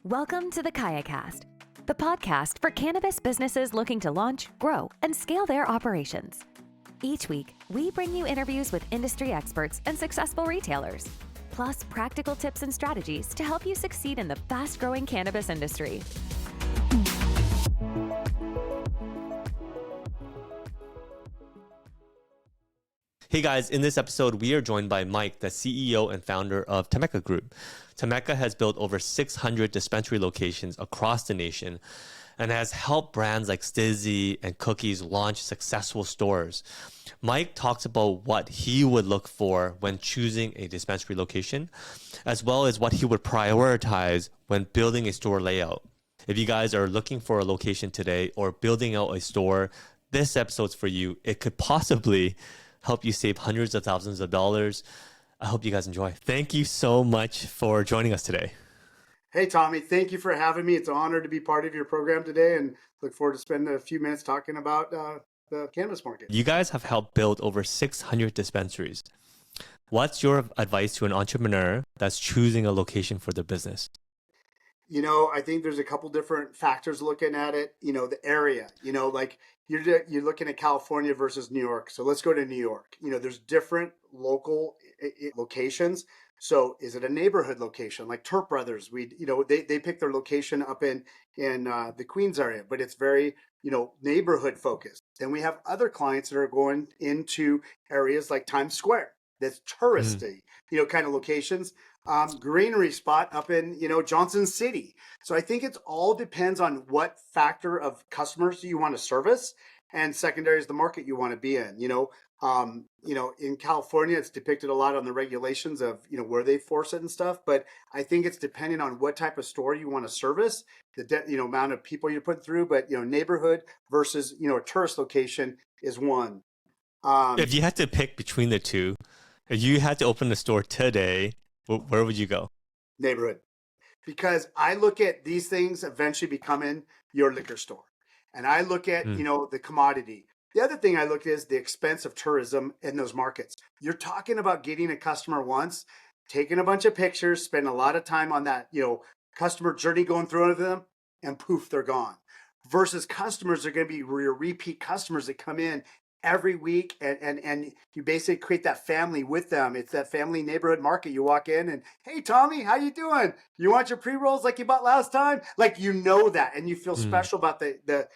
Welcome to the KayaCast, the podcast for cannabis businesses looking to launch, grow, and scale their operations. Each week, we bring you interviews with industry experts and successful retailers, plus practical tips and strategies to help you succeed in the fast-growing cannabis industry. Hey guys, in this episode, we are joined by Mike, the CEO and founder of Temeka Group. Temeka has built over 600 dispensary locations across the nation and has helped brands like STIIIZY and Cookies launch successful stores. Mike talks about what he would look for when choosing a dispensary location, as well as what he would prioritize when building a store layout. If you guys are looking for a location today or building out a store, this episode's for you. It could possibly help you save hundreds of thousands of dollars. I hope you guys enjoy. Thank you so much for joining us today. Hey, Tommy, thank you for having me. It's an honor to be part of your program today and look forward to spending a few minutes talking about the cannabis market. You guys have helped build over 600 dispensaries. What's your advice to an entrepreneur that's choosing a location for their business? You know, I think there's a couple different factors looking at it. You know, the area, like you're looking at California versus New York. So let's go to New York. You know, there's different local locations. So is it a neighborhood location like Turp Brothers? They pick their location up in the Queens area, but it's very, neighborhood focused. Then we have other clients that are going into areas like Times Square. That's touristy, kind of locations. Greenery spot up in, Johnson City. So I think it's all depends on what factor of customers you want to service, and secondary is the market you want to be in. In California, it's depicted a lot on the regulations of, where they force it and stuff. But I think it's depending on what type of store you want to service, the amount of people you put through. But neighborhood versus a tourist location is one. If you had to pick between the two, if you had to open a store today, where would you go? Neighborhood. Because I look at these things eventually becoming your liquor store. And I look at, the commodity. The other thing I look at is the expense of tourism in those markets. You're talking about getting a customer once, taking a bunch of pictures, spending a lot of time on that, customer journey going through them, and poof, they're gone. Versus customers are going to be your repeat customers that come in every week, and you basically create that family with them. It's that family neighborhood market. You walk in and, hey, Tommy, how you doing? You want your pre-rolls like you bought last time? Like, that, and you feel special about the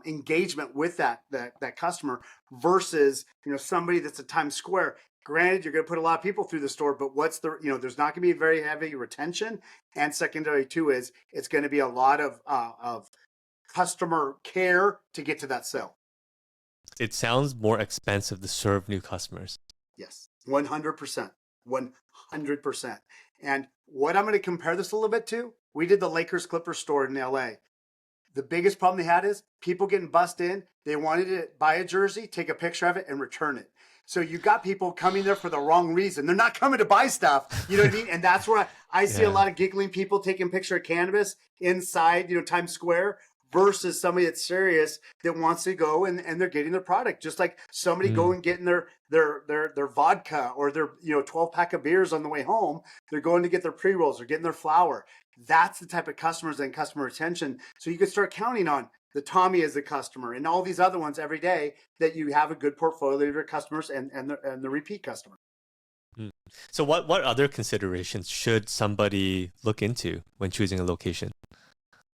engagement with that customer versus, somebody that's at Times Square. Granted, you're going to put a lot of people through the store, but there's not going to be very heavy retention. And secondary too is it's going to be a lot of customer care to get to that sale. It sounds more expensive to serve new customers. Yes, 100%. 100%. And what I'm going to compare this a little bit to, we did the Lakers Clippers store in LA. The biggest problem they had is people getting bussed in. They wanted to buy a jersey, take a picture of it, and return it. So you got people coming there for the wrong reason. They're not coming to buy stuff. You know what I mean? And that's where I see a lot of giggling people taking a picture of cannabis inside, Times Square, versus somebody that's serious that wants to go and they're getting their product. Just like somebody going getting their vodka or their 12-pack of beers on the way home. They're going to get their pre-rolls or getting their flour. That's the type of customers and customer retention. So you could start counting on the Tommy as a customer and all these other ones every day that you have a good portfolio of your customers and the repeat customer. So what other considerations should somebody look into when choosing a location?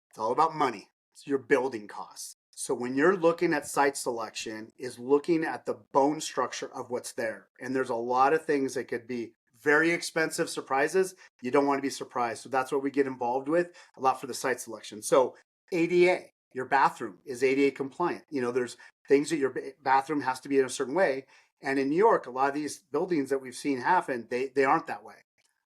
It's all about money. It's your building costs. So when you're looking at site selection, is looking at the bone structure of what's there. And there's a lot of things that could be very expensive surprises. You don't want to be surprised. So that's what we get involved with a lot for the site selection. So ADA, your bathroom is ADA compliant. There's things that your bathroom has to be in a certain way. And in New York, a lot of these buildings that we've seen happen, they aren't that way.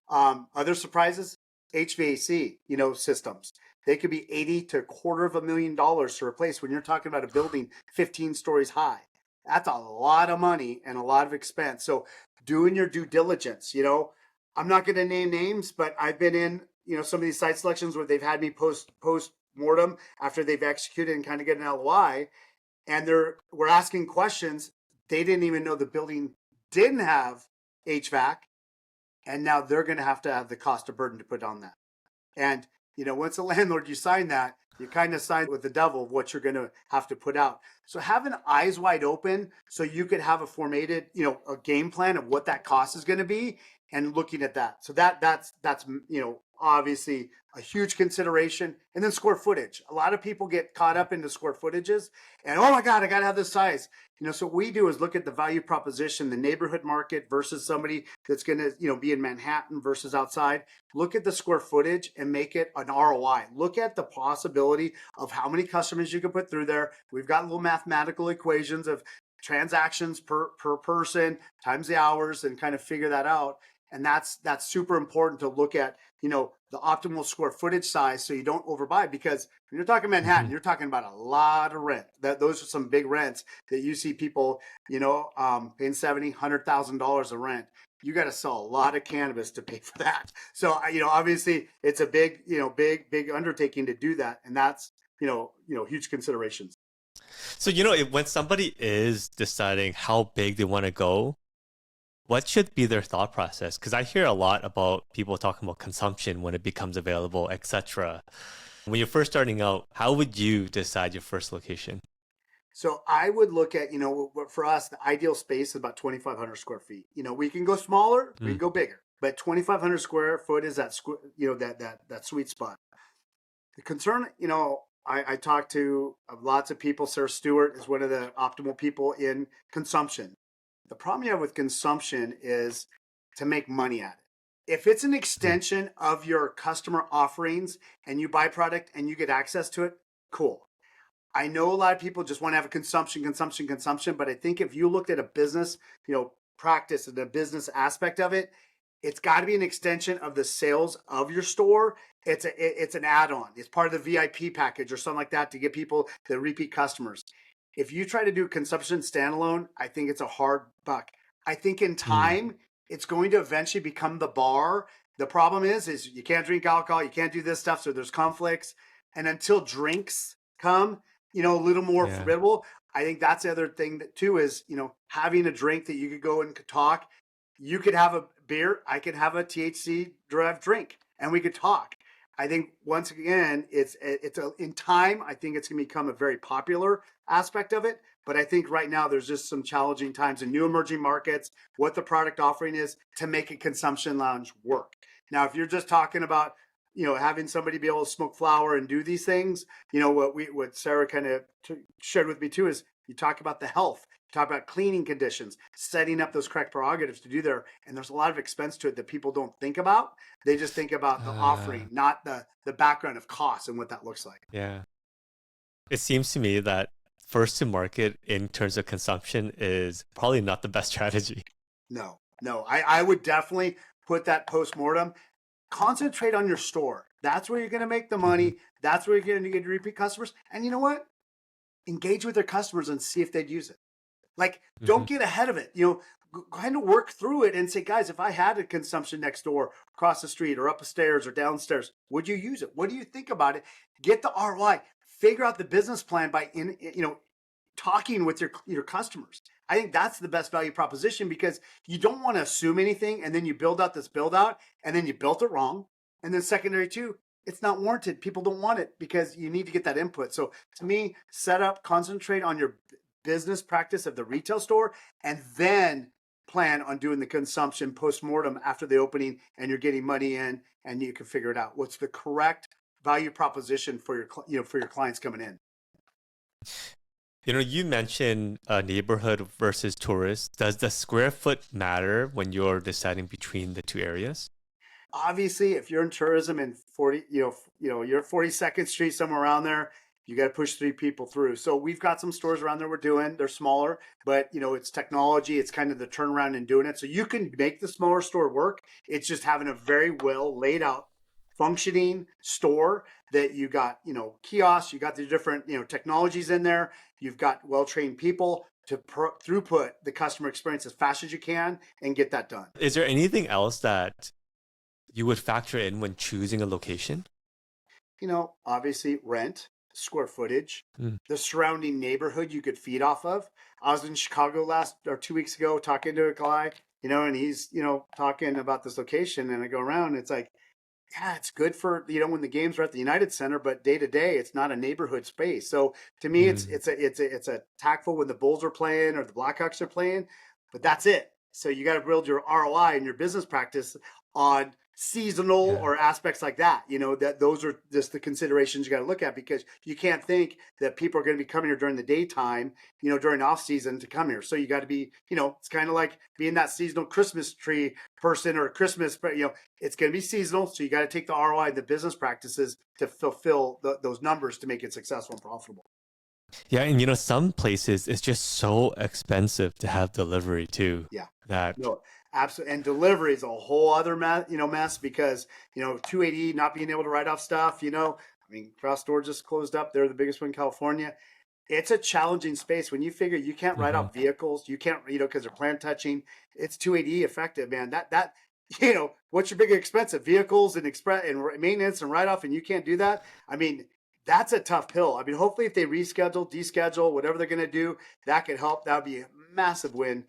Other surprises, HVAC, systems. They could be $80,000 to $250,000 to replace when you're talking about a building 15 stories high. That's a lot of money and a lot of expense. So doing your due diligence, I'm not going to name names, but I've been in, some of these site selections where they've had me post mortem after they've executed and kind of get an LOI. And we're asking questions. They didn't even know the building didn't have HVAC. And now they're going to have the cost of burden to put on that. And, once a landlord, you sign that, you kind of sign with the devil of what you're going to have to put out. So having eyes wide open so you could have a formatted, a game plan of what that cost is going to be and looking at that. So that's obviously a huge consideration. And then square footage. A lot of people get caught up into square footages and, oh my God, I got to have this size. So what we do is look at the value proposition, the neighborhood market versus somebody that's going to, be in Manhattan versus outside. Look at the square footage and make it an ROI. Look at the possibility of how many customers you can put through there. We've got little mathematical equations of transactions per person times the hours and kind of figure that out. And that's super important to look at, the optimal square footage size so you don't overbuy, because when you're talking Manhattan, you're talking about a lot of rent. Those are some big rents that you see people, paying $70,000, $100,000 of rent. You got to sell a lot of cannabis to pay for that. So, obviously it's a big, big undertaking to do that. And that's, huge considerations. So, when somebody is deciding how big they want to go, what should be their thought process? Because I hear a lot about people talking about consumption when it becomes available, etc. When you're first starting out, how would you decide your first location? So I would look at, for us, the ideal space is about 2,500 square feet. We can go smaller, we can go bigger, but 2,500 square foot is that, that sweet spot. The concern, I talked to lots of people. Sarah Stewart is one of the optimal people in consumption. The problem you have with consumption is to make money at it. If it's an extension of your customer offerings and you buy product and you get access to it, cool. I know a lot of people just want to have a consumption, but I think if you looked at a business, practice and the business aspect of it, it's got to be an extension of the sales of your store. It's an add-on. It's part of the VIP package or something like that to get people, the repeat customers. If you try to do consumption standalone, I think it's a hard buck. I think in time, it's going to eventually become the bar. The problem is you can't drink alcohol, you can't do this stuff, so there's conflicts. And until drinks come, a little more formidable, I think that's the other thing that too is, having a drink that you could go and talk. You could have a beer, I could have a THC-derived drink, and we could talk. I think once again, in time, I think it's going to become a very popular aspect of it. But I think right now there's just some challenging times in new emerging markets, what the product offering is to make a consumption lounge work. Now, if you're just talking about, having somebody be able to smoke flower and do these things, what Sarah kind of shared with me too is you talk about the health. Talk about cleaning conditions, setting up those correct prerogatives to do there. And there's a lot of expense to it that people don't think about. They just think about the offering, not the background of costs and what that looks like. Yeah. It seems to me that first to market in terms of consumption is probably not the best strategy. No. I would definitely put that post-mortem. Concentrate on your store. That's where you're going to make the money. That's where you're going to get repeat customers. And you know what? Engage with their customers and see if they'd use it. Like, don't get ahead of it. Kind of work through it and say, guys, if I had a consumption next door, across the street or upstairs or downstairs, would you use it? What do you think about it? Get the ROI. Figure out the business plan by talking with your customers. I think that's the best value proposition, because you don't want to assume anything and then you build out this build out and then you built it wrong. And then secondary too, it's not warranted. People don't want it because you need to get that input. So to me, set up, concentrate on your business practice of the retail store, and then plan on doing the consumption post-mortem after the opening and you're getting money in and you can figure it out. What's the correct value proposition for your for your clients coming in? You mentioned neighborhood versus tourist. Does the square foot matter when you're deciding between the two areas? Obviously, if you're in tourism and you're 42nd Street, somewhere around there, you got to push 3 people through. So we've got some stores around there they're smaller, but it's technology. It's kind of the turnaround in doing it. So you can make the smaller store work. It's just having a very well laid out, functioning store that you got, kiosks, you got the different, technologies in there. You've got well-trained people to throughput the customer experience as fast as you can and get that done. Is there anything else that you would factor in when choosing a location? Obviously rent, square footage, the surrounding neighborhood you could feed off of. I was in Chicago 2 weeks ago talking to a guy, and he's, talking about this location, and I go around, it's like, yeah, it's good for, when the games are at the United Center, but day to day, it's not a neighborhood space. So to me, Mm, it's a tactful when the Bulls are playing or the Blackhawks are playing, but that's it. So you got to build your ROI and your business practice on seasonal yeah. or aspects like that. That those are just the considerations you got to look at, because you can't think that people are going to be coming here during the daytime, during off season to come here. So you got to be, it's kind of like being that seasonal Christmas tree person or Christmas, but it's going to be seasonal. So you got to take the ROI, the business practices to fulfill those numbers to make it successful and profitable. Yeah, and some places it's just so expensive to have delivery too. Yeah. That No, absolutely. And delivery is a whole other mess, because, 280 not being able to write off stuff, Cross Store just closed up. They're the biggest one in California. It's a challenging space when you figure you can't write Mhm. off vehicles. You can't, because they're plant touching. It's 280 effective, man. What's your big expensive vehicles and express and maintenance and write off, and you can't do that. I mean, that's a tough pill. I mean, hopefully if they reschedule, deschedule, whatever they're going to do, that could help. That would be a massive win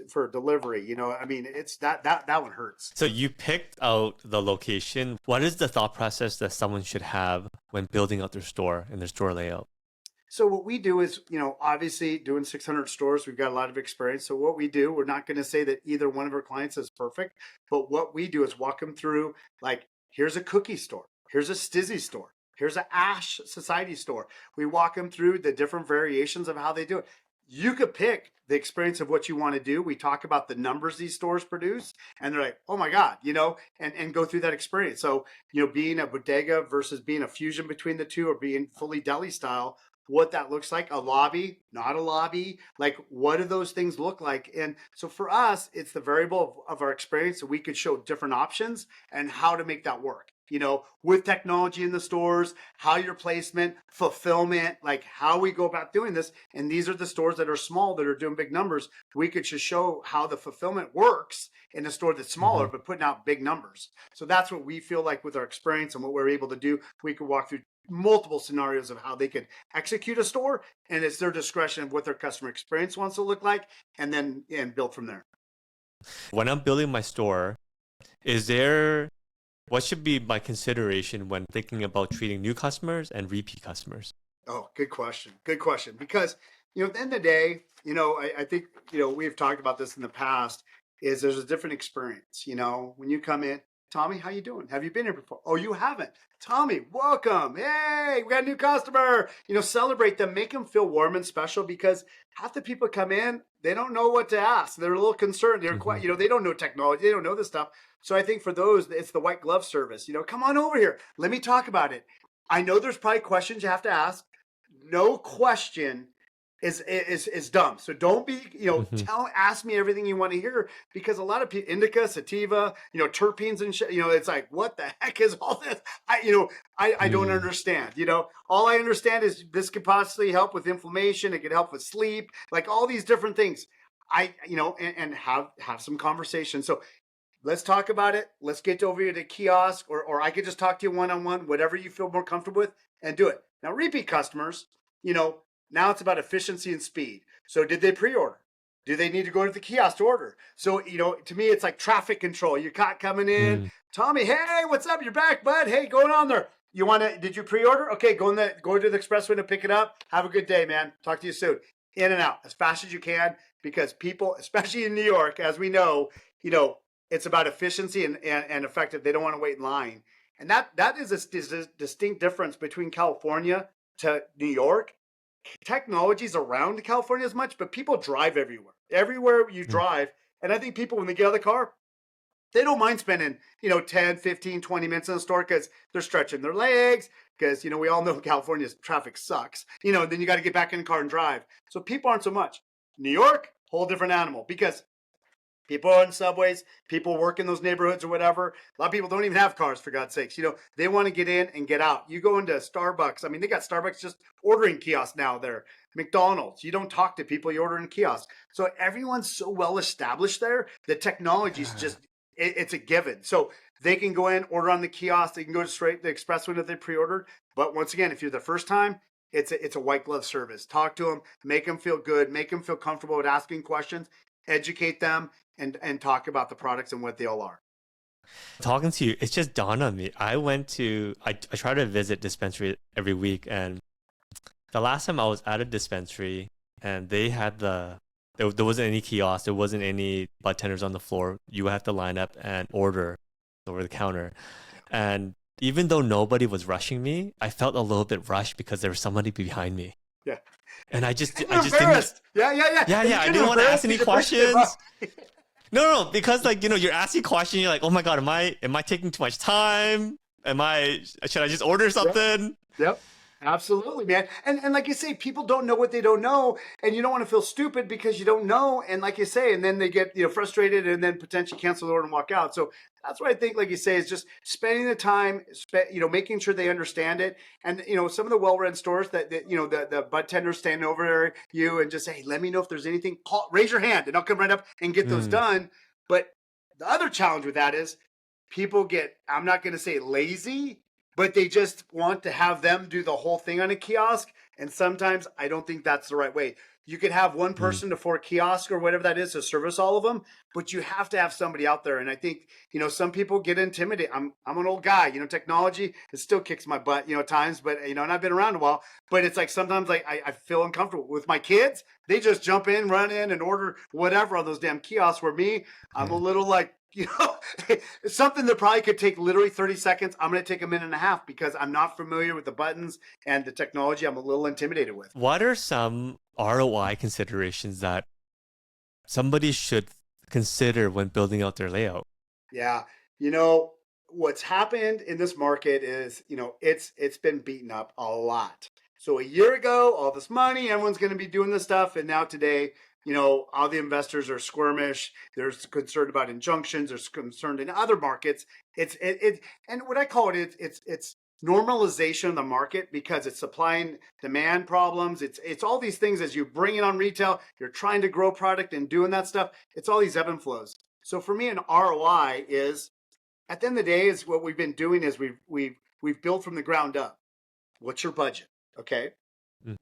for delivery. I mean, it's that one hurts. So you picked out the location. What is the thought process that someone should have when building out their store and their store layout? So what we do is, obviously doing 600 stores, we've got a lot of experience. So what we do, we're not going to say that either one of our clients is perfect, but what we do is walk them through, like, here's a cookie store, here's a STIIIZY store, here's an Ash Society store. We walk them through the different variations of how they do it. You could pick the experience of what you want to do. We talk about the numbers these stores produce, and they're like, oh my God, and go through that experience. So, being a bodega versus being a fusion between the two, or being fully deli style, what that looks like, a lobby, not a lobby, like what do those things look like? And so for us, it's the variable of our experience that we could show different options and how to make that work. With technology in the stores, how your placement, fulfillment, like how we go about doing this. And these are the stores that are small that are doing big numbers. We could just show how the fulfillment works in a store that's smaller, Mhm. but putting out big numbers. So that's what we feel like with our experience and what we're able to do. We could walk through multiple scenarios of how they could execute a store, and it's their discretion of what their customer experience wants to look like, and build from there. When I'm building my store, is there what should be my consideration when thinking about treating new customers and repeat customers? Oh, good question. Good question. Because, at the end of the day, I think, we've talked about this in the past, is there's a different experience. When you come in, Tommy, how you doing? Have you been here before? Oh, you haven't. Tommy, welcome. Hey, we got a new customer. Celebrate them, make them feel warm and special, because half the people come in, they don't know what to ask. They're a little concerned. They're quite, Mhm. they don't know technology. They don't know this stuff. So I think for those, it's the white glove service. Come on over here. Let me talk about it. I know there's probably questions you have to ask. No question is dumb. So don't be, Mhm. ask me everything you want to hear, because a lot of people, indica, sativa, terpenes and shit, it's like, what the heck is all this? I don't Mm. understand. All I understand is this could possibly help with inflammation. It could help with sleep, like all these different things. And have some conversation. So let's talk about it. Let's get over here to the kiosk, or I could just talk to you one-on-one, whatever you feel more comfortable with, and do it. Now, repeat customers, you know, now it's about efficiency and speed. So did they pre-order? Do they need to go to the kiosk to order? So, to me, it's like traffic control. You're caught coming in. Mm. Tommy, hey, what's up? You're back, bud. Hey, going on there. Did you pre-order? Okay, go to the expressway to pick it up. Have a good day, man. Talk to you soon. In and out as fast as you can, because people, especially in New York, as we know, you know, it's about efficiency and effective. They don't want to wait in line. And that is a distinct difference between California to New York. Technology's around California as much, but people drive everywhere. Everywhere you Mm. drive. And I think people, when they get out of the car, they don't mind spending, 10, 15, 20 minutes in the store, because they're stretching their legs, because, we all know California's traffic sucks, then you got to get back in the car and drive. So people aren't so much. New York, whole different animal, because people are in subways, people work in those neighborhoods or whatever. A lot of people don't even have cars, for God's sakes. They want to get in and get out. You go into Starbucks. I mean, they got Starbucks just ordering kiosks now there. McDonald's, you don't talk to people, you order in kiosks. So everyone's so well established there. The technology's Yeah. just, it's a given. So they can go in, order on the kiosk. They can go straight to the express window if they pre-ordered. But once again, if you're the first time, it's a white glove service. Talk to them, make them feel good, make them feel comfortable with asking questions, educate them, and talk about the products and what they all are. Talking to you, it's just dawned on me. I try to visit dispensary every week, and the last time I was at a dispensary and they had there wasn't any kiosk, there wasn't any bartenders on the floor. You have to line up and order over the counter. And even though nobody was rushing me, I felt a little bit rushed because there was somebody behind me. Yeah. And I just You're didn't. embarrassed. Yeah. Yeah. I didn't want to ask any questions. No, because like, you're asking questions. You're like, oh my God, am I taking too much time? Should I just order something? Yep. Absolutely, man. And like you say, people don't know what they don't know, and you don't want to feel stupid because you don't know. And like you say, and then they get frustrated and then potentially cancel the order and walk out. So that's what I think, like you say, is just spending the time, making sure they understand it. And some of the well-run stores that the bud tenders stand over you and just say, hey, let me know if there's anything. Raise your hand, and I'll come right up and get those done. But the other challenge with that is people get, I'm not going to say lazy, but they just want to have them do the whole thing on a kiosk. And sometimes I don't think that's the right way. You could have one person to 4 kiosks or whatever that is to service all of them, but you have to have somebody out there. And I think, some people get intimidated. I'm an old guy, technology, it still kicks my butt, at times, but, and I've been around a while, but it's like sometimes I feel uncomfortable with my kids. They just jump in, run in and order whatever on those damn kiosks, where me, I'm a little like, something that probably could take literally 30 seconds. I'm going to take a minute and a half because I'm not familiar with the buttons and the technology. I'm a little intimidated with. What are some ROI considerations that somebody should consider when building out their layout? Yeah. What's happened in this market is, it's been beaten up a lot. So a year ago, all this money, everyone's going to be doing this stuff. And now today, all the investors are squirmish. They're concerned about injunctions. They're concerned in other markets. And what I call it's normalization of the market, because it's supply and demand problems. It's all these things as you bring it on retail. You're trying to grow product and doing that stuff. It's all these ebb and flows. So for me, an ROI is, at the end of the day, is what we've been doing is we've built from the ground up. What's your budget? Okay.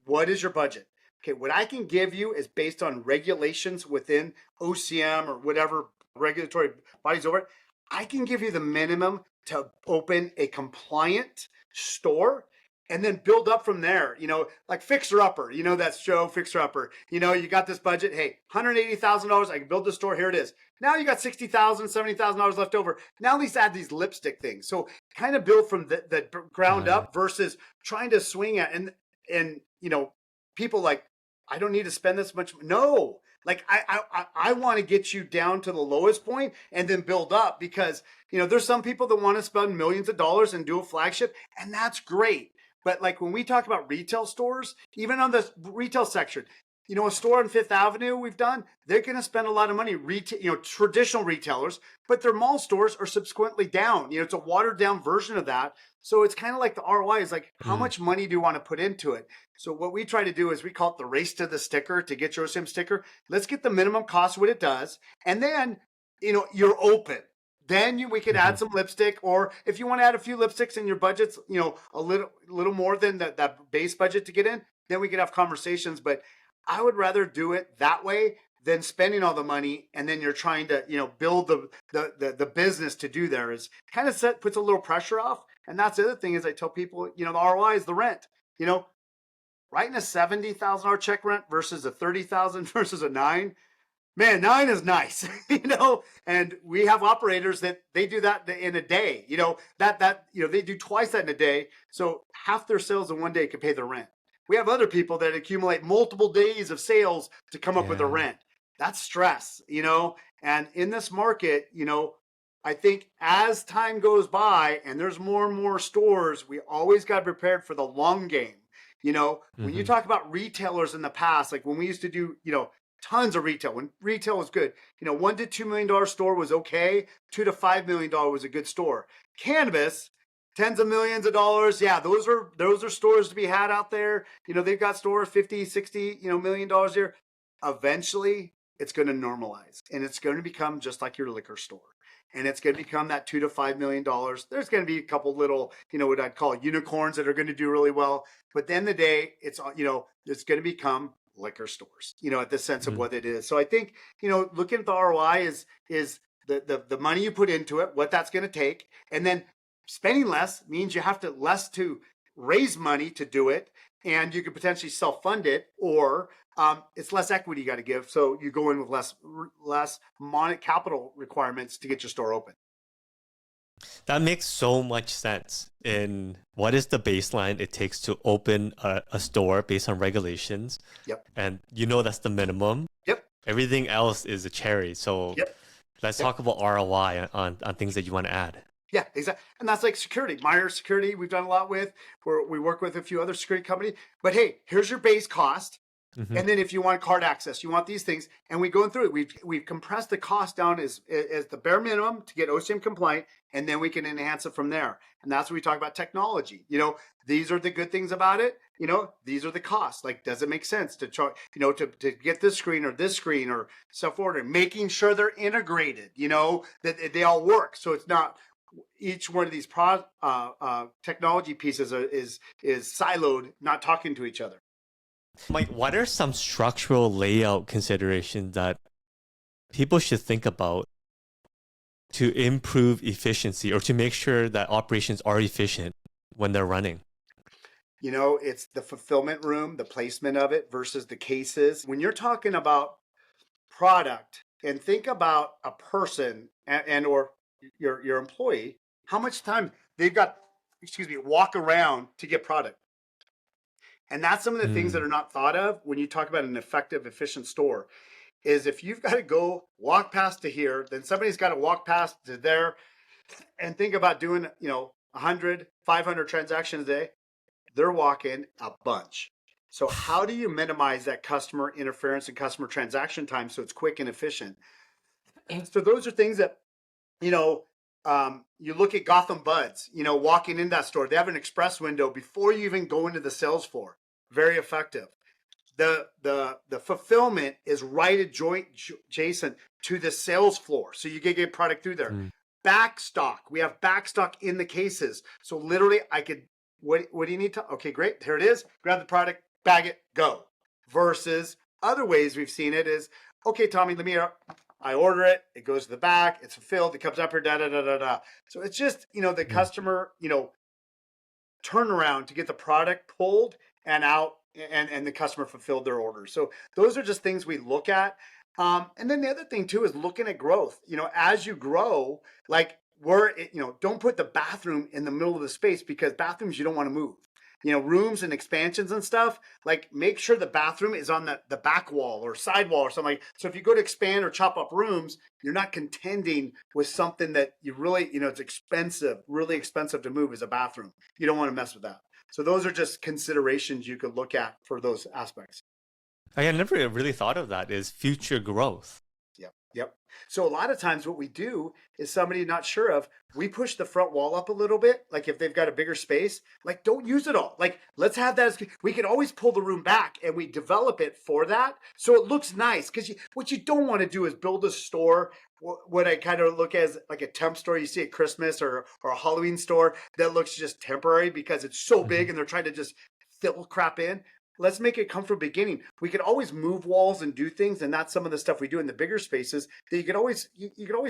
What is your budget? Okay, what I can give you is based on regulations within OCM or whatever regulatory bodies over it. I can give you the minimum to open a compliant store and then build up from there. Like Fixer Upper, that's Joe Fixer Upper. You got this budget. Hey, $180,000. I can build the store. Here it is. Now you got $60,000, $70,000 left over. Now let's add these lipstick things. So kind of build from the ground up versus trying to swing at and people like, I don't need to spend this much. No, like I want to get you down to the lowest point and then build up, because, there's some people that want to spend millions of dollars and do a flagship, and that's great. But like when we talk about retail stores, even on the retail section, a store on Fifth Avenue we've done, they're going to spend a lot of money, traditional retailers, but their mall stores are subsequently down. It's a watered down version of that. So it's kind of like the ROI is like, how much money do you want to put into it? So what we try to do is we call it the race to the sticker to get your OCM sticker. Let's get the minimum cost, what it does. And then, you're open. Then we could add some lipstick, or if you want to add a few lipsticks and your budget's, a little more than that base budget to get in, then we could have conversations. But I would rather do it that way than spending all the money and then you're trying to, build the business to do there. Is kind of puts a little pressure off. And that's the other thing is I tell people, the ROI is the rent. Writing a $70,000 check rent versus a $30,000 versus a $9,000. Man, 9 is nice, and we have operators that they do that in a day, they do twice that in a day. So half their sales in one day can pay their rent. We have other people that accumulate multiple days of sales to come up with a rent. That's stress, and in this market, I think as time goes by and there's more and more stores, we always got prepared for the long game. When you talk about retailers in the past, like when we used to do, tons of retail, when retail was good, $1 to $2 million store was okay. $2 to $5 million was a good store. Cannabis, tens of millions of dollars. Yeah, those are stores to be had out there. They've got stores 50, 60, million dollars a year. Eventually it's going to normalize and it's going to become just like your liquor store. And it's going to become that $2 to $5 million. There's going to be a couple little, what I'd call unicorns that are going to do really well. But at the end of the day, it's going to become liquor stores, at the sense of what it is. So I think, looking at the ROI is the money you put into it, what that's going to take, and then spending less means you have to less to raise money to do it, and you could potentially self-fund it, or it's less equity you got to give, so you go in with less capital requirements to get your store open. That makes so much sense. In what is the baseline it takes to open a store based on regulations? Yep. And that's the minimum. Yep. Everything else is a cherry. So let's talk about ROI on things that you want to add. Yeah, exactly. And that's like security. Meyer Security, we've done a lot with, where we work with a few other security companies. But hey, here's your base cost. Mm-hmm. And then if you want card access, you want these things, and we go through it. We've compressed the cost down as the bare minimum to get OCM compliant, and then we can enhance it from there. And that's what we talk about technology. These are the good things about it. These are the costs. Like, does it make sense to charge, to get this screen or self-order, making sure they're integrated, that they all work. So it's not each one of these technology pieces is siloed, not talking to each other. Mike, what are some structural layout considerations that people should think about to improve efficiency or to make sure that operations are efficient when they're running? It's the fulfillment room, the placement of it versus the cases. When you're talking about product, and think about a person and or your employee, how much time they've got, walk around to get product. And that's some of the things that are not thought of when you talk about an effective, efficient store, is if you've got to go walk past to here, then somebody's got to walk past to there, and think about doing, 100, 500 transactions a day. They're walking a bunch. So how do you minimize that customer interference and customer transaction time so it's quick and efficient? And so those are things that, you look at Gotham Buds, walking in that store, they have an express window before you even go into the sales floor. Very effective. The fulfillment is right adjacent to the sales floor, so you can get product through there. Back stock, we have back stock in the cases. So literally, I could. What do you need to? Okay, great. Here it is. Grab the product, bag it, go. Versus other ways we've seen it is, okay, Tommy, let me. I order it, it goes to the back, it's fulfilled, it comes up here, da da da da da. So it's just, the customer, turnaround to get the product pulled and out, and the customer fulfilled their order. So those are just things we look at. And then the other thing too is looking at growth. As you grow, like don't put the bathroom in the middle of the space, because bathrooms you don't want to move. Rooms and expansions and stuff, like make sure the bathroom is on the back wall or side wall or something. So if you go to expand or chop up rooms, you're not contending with something that you really, it's expensive, really expensive to move as a bathroom. You don't want to mess with that. So those are just considerations you could look at for those aspects. I never really thought of that as future growth. Yep. So a lot of times what we do is, somebody not sure of, we push the front wall up a little bit. Like if they've got a bigger space, like don't use it all. Like let's have that. We can always pull the room back, and we develop it for that. So it looks nice, because what you don't want to do is build a store, what I kind of look as like a temp store you see at Christmas or a Halloween store that looks just temporary because it's so big and they're trying to just fill crap in. Let's make it comfortable beginning. We can always move walls and do things, and that's some of the stuff we do in the bigger spaces that you can always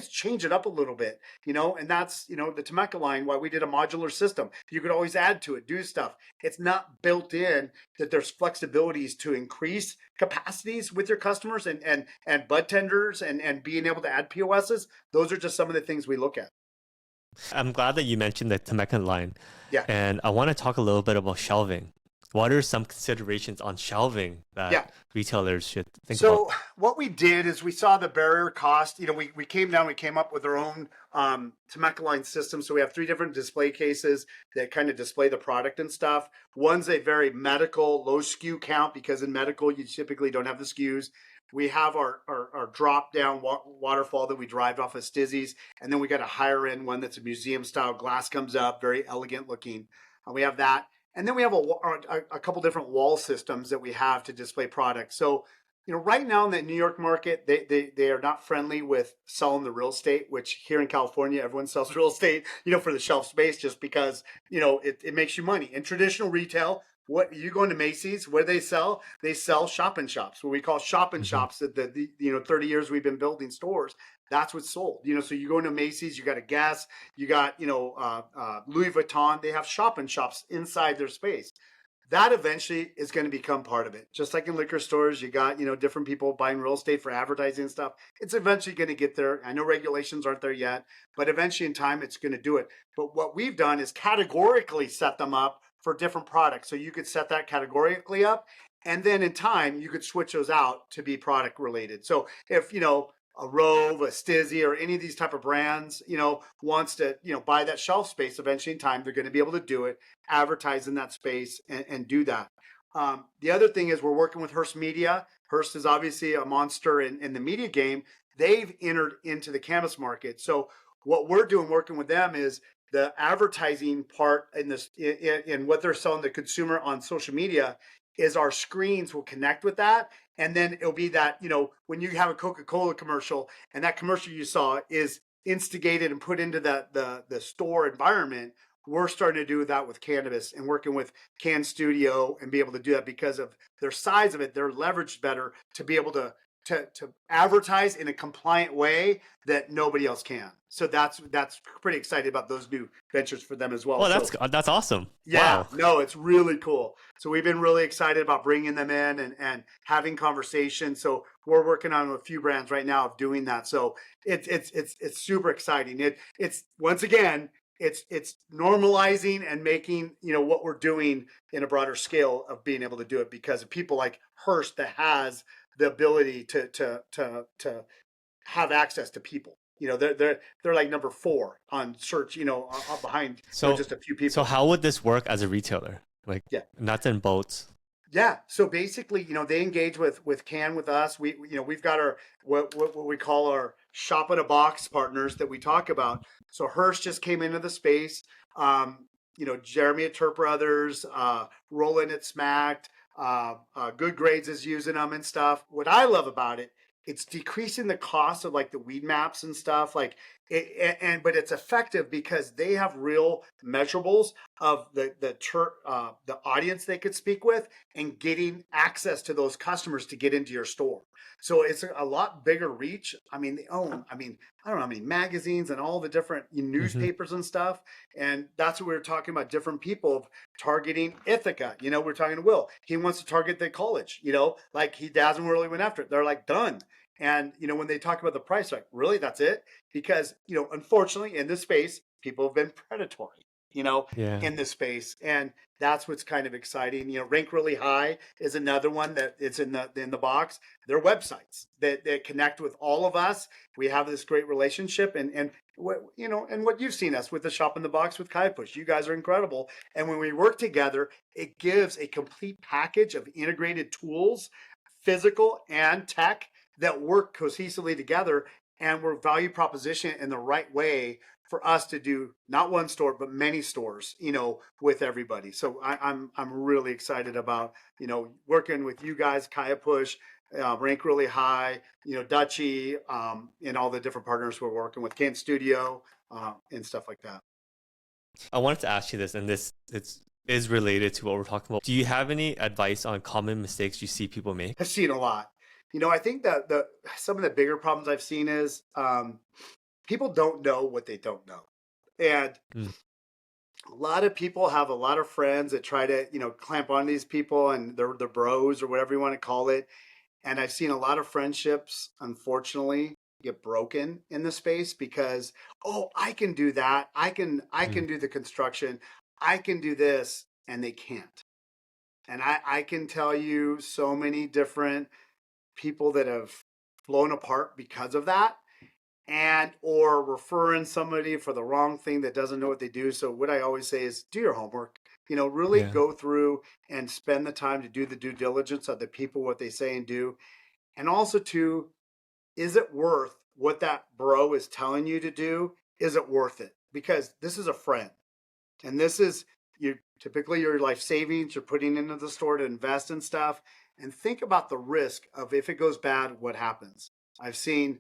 change it up a little bit, and that's, the Temeka line, why we did a modular system. You could always add to it, do stuff. It's not built in that there's flexibilities to increase capacities with your customers and bud tenders and being able to add POSs. Those are just some of the things we look at. I'm glad that you mentioned the Temeka line. Yeah. And I want to talk a little bit about shelving. What are some considerations on shelving that retailers should think about? So what we did is we saw the barrier cost. We came up with our own Temeka line system. So we have 3 different display cases that kind of display the product and stuff. One's a very medical, low SKU count, because in medical, you typically don't have the SKUs. We have our drop down waterfall that we derived off of STIIIZY's. And then we got a higher end one that's a museum style. Glass comes up, very elegant looking. We have that. And then we have a couple different wall systems that we have to display products. So, right now in the New York market, they are not friendly with selling the real estate, which here in California, everyone sells real estate, for the shelf space, just because, it makes you money. In traditional retail, what you go into Macy's, where they sell shop and shops, what we call shop and shops. That the 30 years we've been building stores, that's what's sold. So you go into Macy's, you got a Guess, you got, Louis Vuitton, they have shop in shops inside their space. That eventually is going to become part of it. Just like in liquor stores, you got, different people buying real estate for advertising and stuff. It's eventually going to get there. I know regulations aren't there yet, but eventually in time, it's going to do it. But what we've done is categorically set them up for different products. So you could set that categorically up. And then in time, you could switch those out to be product related. So if, a Rove, a STIIIZY, or any of these type of brands, wants to, buy that shelf space eventually in time, they're going to be able to do it, advertise in that space and do that. The other thing is we're working with Hearst Media. Hearst is obviously a monster in the media game. They've entered into the cannabis market. So what we're doing working with them is the advertising part in what they're selling the consumer on social media is our screens will connect with that. And then it'll be that, when you have a Coca-Cola commercial and that commercial you saw is instigated and put into the store environment, we're starting to do that with cannabis and working with Can Studio and be able to do that because of their size of it. They're leveraged better to be able to advertise in a compliant way that nobody else can. So that's pretty excited about those new ventures for them as well. Well, that's awesome. Yeah, Wow. no, it's really cool. So we've been really excited about bringing them in and having conversations. So we're working on a few brands right now of doing that. So it's super exciting. It's once again, it's normalizing and making, what we're doing in a broader scale of being able to do it because of people like Hearst that has the ability to have access to people. They're like number 4 on search, behind just a few people. So how would this work as a retailer? Like nuts and bolts? Yeah. So basically, they engage with Can with us. We've got our what we call our shop in a box partners that we talk about. So Hearst just came into the space. Jeremy at Turp Brothers, Roland at Smacked, Good Grades is using them and stuff. What I love about it, it's decreasing the cost of like the weed maps and stuff but it's effective because they have real measurables of the audience they could speak with and getting access to those customers to get into your store. So it's a lot bigger reach. I mean, they own, I don't know how many magazines and all the different newspapers and stuff. And that's what we were talking about, different people targeting Ithaca. We're talking to Will. He wants to target the college, like he hasn't really went after it. They're like done. And, when they talk about the price, like, really, that's it? Because, unfortunately, in this space, people have been predatory, in this space. And that's what's kind of exciting. Rank Really High is another one that it's in the box. They're websites that connect with all of us. We have this great relationship and what you've seen us with the Shop in the Box with Kai Push. You guys are incredible. And when we work together, it gives a complete package of integrated tools, physical and tech, that work cohesively together, and we're value proposition in the right way for us to do not one store but many stores, with everybody. So I'm really excited about working with you guys, Kaya Push, Rank Really High, Dutchy, and all the different partners we're working with, Can Studio, and stuff like that. I wanted to ask you this, and this is related to what we're talking about. Do you have any advice on common mistakes you see people make? I've seen a lot. I think that some of the bigger problems I've seen is people don't know what they don't know. And a lot of people have a lot of friends that try to, clamp on these people and they're bros or whatever you want to call it. And I've seen a lot of friendships, unfortunately, get broken in the space because, I can do that. I can do the construction. I can do this, and they can't. And I can tell you so many different people that have blown apart because of that, and or referring somebody for the wrong thing that doesn't know what they do. So what I always say is do your homework, really go through and spend the time to do the due diligence of the people, what they say and do. And also too, is it worth what that bro is telling you to do? Is it worth it? Because this is a friend, and this is typically your life savings you're putting into the store to invest in stuff. And think about the risk of if it goes bad, what happens. I've seen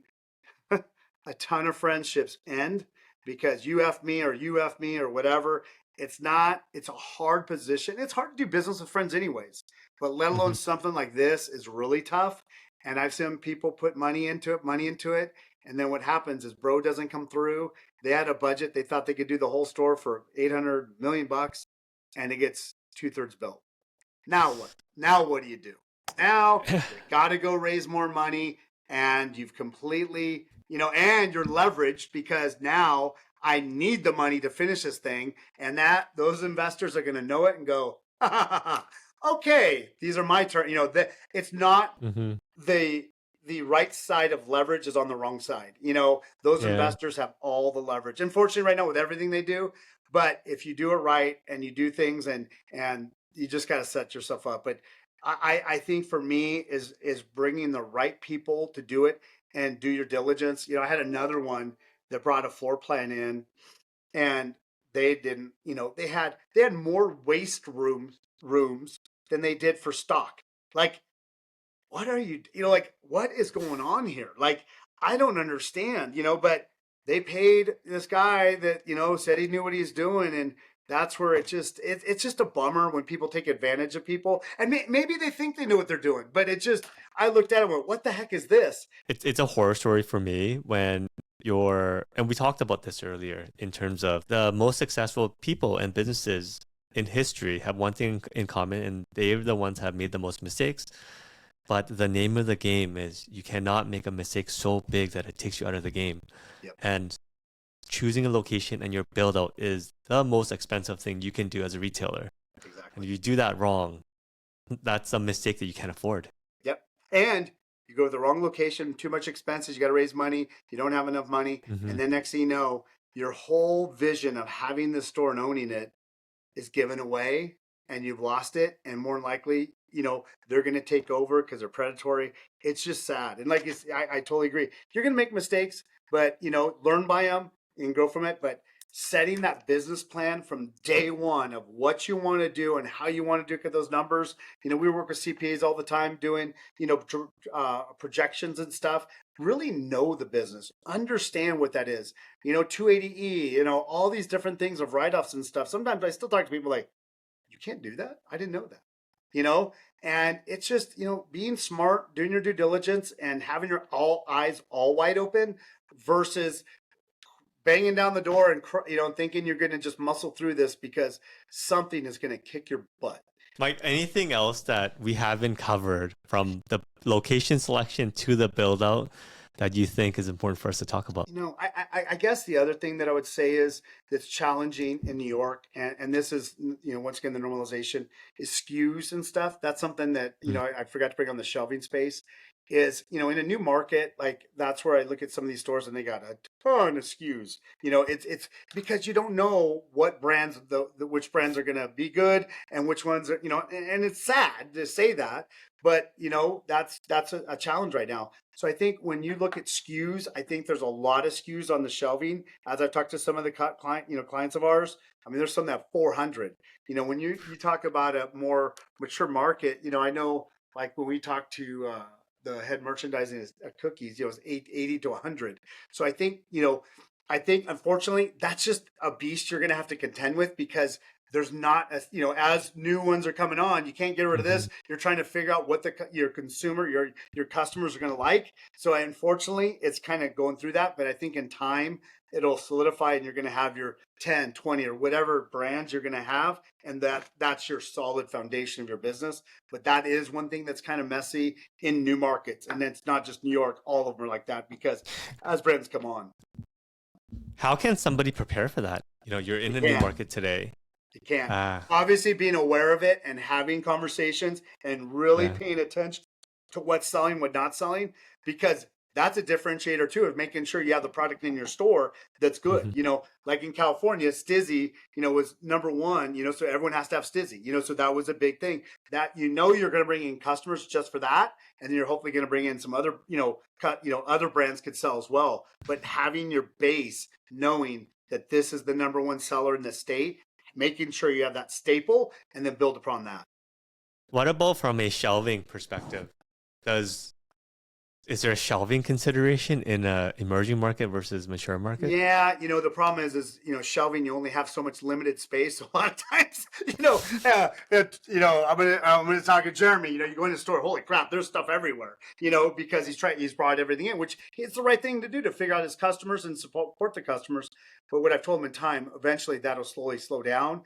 a ton of friendships end because you F me or whatever. It's a hard position. It's hard to do business with friends anyways, but let alone something like this is really tough. And I've seen people put money into it. And then what happens is bro doesn't come through. They had a budget. They thought they could do the whole store for 800 million bucks, and it gets 2/3 built. Now what? Now what do you do? Now you got to go raise more money, and you've completely, and you're leveraged because now I need the money to finish this thing, and that those investors are going to know it and go, okay, these are my turn. It's not the right side of leverage is on the wrong side. Those investors have all the leverage. Unfortunately, right now with everything they do, but if you do it right and you do things and you just got to set yourself up. But I think for me is bringing the right people to do it and do your diligence. I had another one that brought a floor plan in, and they didn't. They had more waste rooms than they did for stock. Like, what are you? Like, what is going on here? Like, I don't understand. But they paid this guy that said he knew what he's doing, and that's where it's just a bummer when people take advantage of people, and maybe they think they know what they're doing, but I looked at it and went, what the heck is this? It's a horror story for me when and we talked about this earlier in terms of the most successful people and businesses in history have one thing in common, and they're the ones that have made the most mistakes. But the name of the game is you cannot make a mistake so big that it takes you out of the game. Yep. And choosing a location and your build out is the most expensive thing you can do as a retailer. Exactly. And if you do that wrong, that's a mistake that you can't afford. Yep. And you go to the wrong location, too much expenses, you got to raise money, you don't have enough money. And then next thing you know, your whole vision of having the store and owning it is given away, and you've lost it. And more than likely, they're going to take over because they're predatory. It's just sad. And I totally agree. You're going to make mistakes, but, learn by them and go from it. But setting that business plan from day one of what you want to do and how you want to do it, at those numbers. We work with CPAs all the time doing, projections and stuff. Really know the business, understand what that is. 280E, all these different things of write-offs and stuff. Sometimes I still talk to people like, you can't do that? I didn't know that. And it's just, being smart, doing your due diligence and having your all eyes all wide open versus banging down the door and thinking you're going to just muscle through this because something is going to kick your butt. Mike, anything else that we haven't covered from the location selection to the build out that you think is important for us to talk about? I guess the other thing that I would say is that's challenging in New York, and this is, once again, the normalization is SKUs and stuff. That's something that, I forgot to bring on the shelving space is, in a new market, like that's where I look at some of these stores and they got a ton of SKUs. It's because you don't know what brands, which brands are going to be good and which ones are, and it's sad to say that, but that's a challenge right now. So I think when you look at SKUs, I think there's a lot of SKUs on the shelving. As I've talked to some of the clients of ours, I mean, there's some that have 400. When you talk about a more mature market, I know like when we talk to the head merchandising at Cookies, it's 80 to 100. So I think, unfortunately that's just a beast you're going to have to contend with because there's not, as new ones are coming on, you can't get rid of this. You're trying to figure out what your consumer, your customers are going to like. So unfortunately, it's kind of going through that. But I think in time, it'll solidify and you're going to have your 10, 20 or whatever brands you're going to have. And that's your solid foundation of your business. But that is one thing that's kind of messy in new markets. And it's not just New York, all of them are like that because as brands come on. How can somebody prepare for that? You're in a new market today. You can't. Obviously, being aware of it and having conversations and really paying attention to what's selling, what's not selling, because that's a differentiator too, of making sure you have the product in your store that's good. Like in California, STIIIZY, was number one, so everyone has to have STIIIZY, so that was a big thing that, you're going to bring in customers just for that. And then you're hopefully going to bring in some other, other brands could sell as well. But having your base, knowing that this is the number one seller in the state, making sure you have that staple and then build upon that. What about from a shelving perspective? Does Is there a shelving consideration in a emerging market versus mature market? Yeah, the problem is shelving. You only have so much limited space. A lot of times, I'm gonna talk to Jeremy. You go in the store, holy crap, there's stuff everywhere. Because he's brought everything in, which it's the right thing to do to figure out his customers and support the customers. But what I've told him in time, eventually that'll slowly slow down.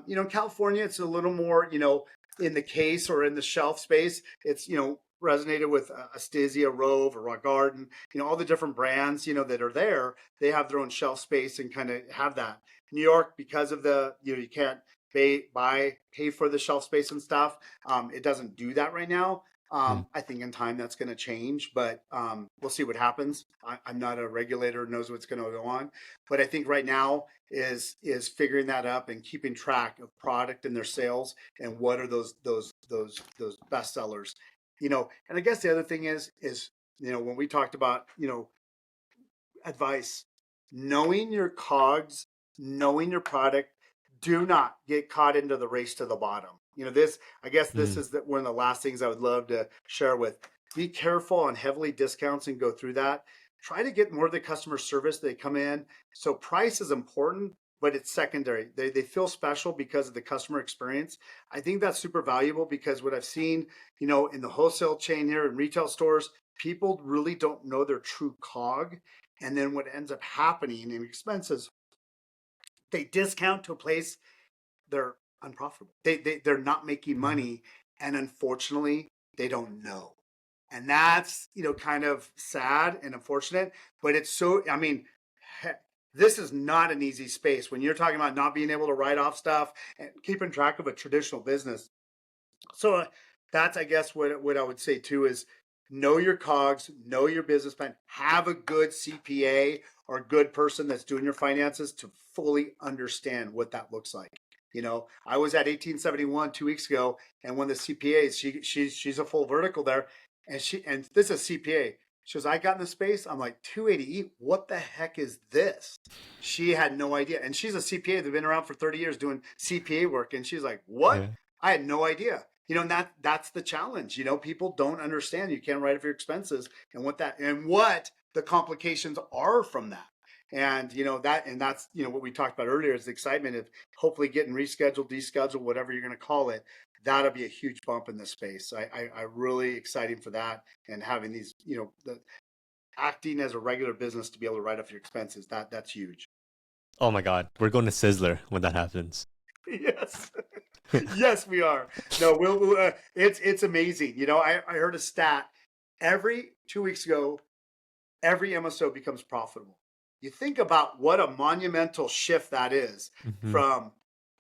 In California, it's a little more, in the case or in the shelf space. It's resonated with a STIIIZY, a Rove, a Raw Garden, all the different brands, that are there. They have their own shelf space and kind of have that. New York, because of the, you can't pay for the shelf space and stuff. It doesn't do that right now. I think in time that's going to change, but we'll see what happens. I'm not a regulator, knows what's going to go on, but I think right now is figuring that up and keeping track of product and their sales and what are those best sellers. And I guess the other thing is, when we talked about, advice, knowing your COGS, knowing your product, do not get caught into the race to the bottom. This is one of the last things I would love to share with. Be careful on heavily discounts and go through that. Try to get more of the customer service. They come in. So price is important, but it's secondary. They feel special because of the customer experience. I think that's super valuable because what I've seen, in the wholesale chain here in retail stores, people really don't know their true COG. And then what ends up happening in expenses, they discount to a place they're unprofitable. They're not making money. And unfortunately, they don't know. And that's, kind of sad and unfortunate, but it's so, this is not an easy space when you're talking about not being able to write off stuff and keeping track of a traditional business. So that's, I guess, what I would say too is know your COGS, know your business plan, have a good CPA or a good person that's doing your finances to fully understand what that looks like. I was at 1871 2 weeks ago, and one of the CPAs, she's a full vertical there, and this is CPA. She goes, I got in the space. I'm like, 280E, what the heck is this? She had no idea. And she's a CPA that's been around for 30 years doing CPA work. And she's like, what? Yeah. I had no idea. And that's the challenge. People don't understand. You can't write off your expenses and what the complications are from that. And, that's what we talked about earlier is the excitement of hopefully getting rescheduled, descheduled, whatever you're going to call it. That'll be a huge bump in this space. I really excited for that and having these, acting as a regular business to be able to write off your expenses. That's huge. Oh my God. We're going to Sizzler when that happens. Yes. Yes, we are. No, we'll it's amazing. I heard a stat every 2 weeks ago, every MSO becomes profitable. You think about what a monumental shift that is from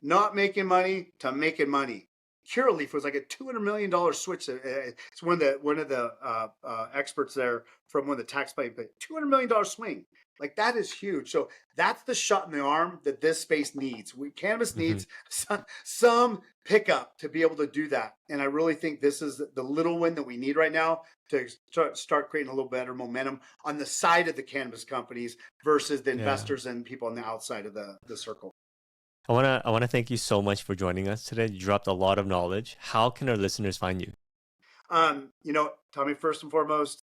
not making money to making money. Curaleaf was like a $200 million switch. It's one of the experts there from one of the tax planning, but $200 million swing. Like that is huge. So that's the shot in the arm that this space needs. Cannabis needs some pickup to be able to do that. And I really think this is the little win that we need right now to start creating a little better momentum on the side of the cannabis companies versus the investors and people on the outside of the circle. I wanna thank you so much for joining us today. You dropped a lot of knowledge. How can our listeners find you? Tommy, first and foremost,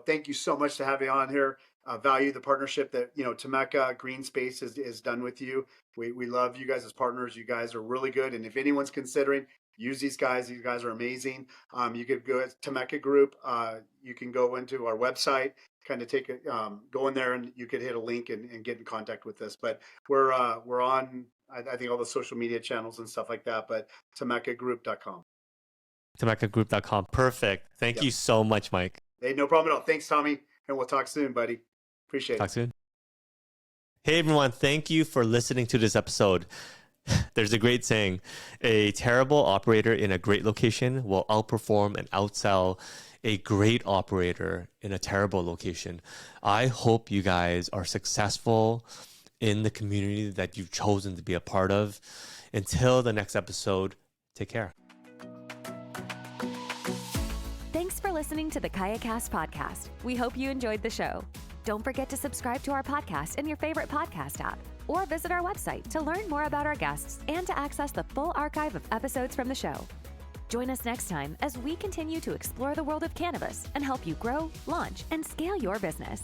thank you so much to have you on here. Value the partnership that Temeka Green Space is done with you. We love you guys as partners. You guys are really good, and if anyone's considering, use these guys. These guys are amazing. You could go at Temeka Group. You can go into our website, kind of go in there, and you could hit a link and get in contact with us. But we're on, I think, all the social media channels and stuff like that. But TemekaGroup.com. TemekaGroup.com. Perfect. Thank you so much, Mike. Hey, no problem at all. Thanks, Tommy, and we'll talk soon, buddy. Appreciate it. Talk soon. Hey, everyone. Thank you for listening to this episode. There's a great saying, a terrible operator in a great location will outperform and outsell a great operator in a terrible location. I hope you guys are successful in the community that you've chosen to be a part of. Until the next episode, take care. Thanks for listening to the KayaCast podcast. We hope you enjoyed the show. Don't forget to subscribe to our podcast in your favorite podcast app, or visit our website to learn more about our guests and to access the full archive of episodes from the show. Join us next time as we continue to explore the world of cannabis and help you grow, launch, and scale your business.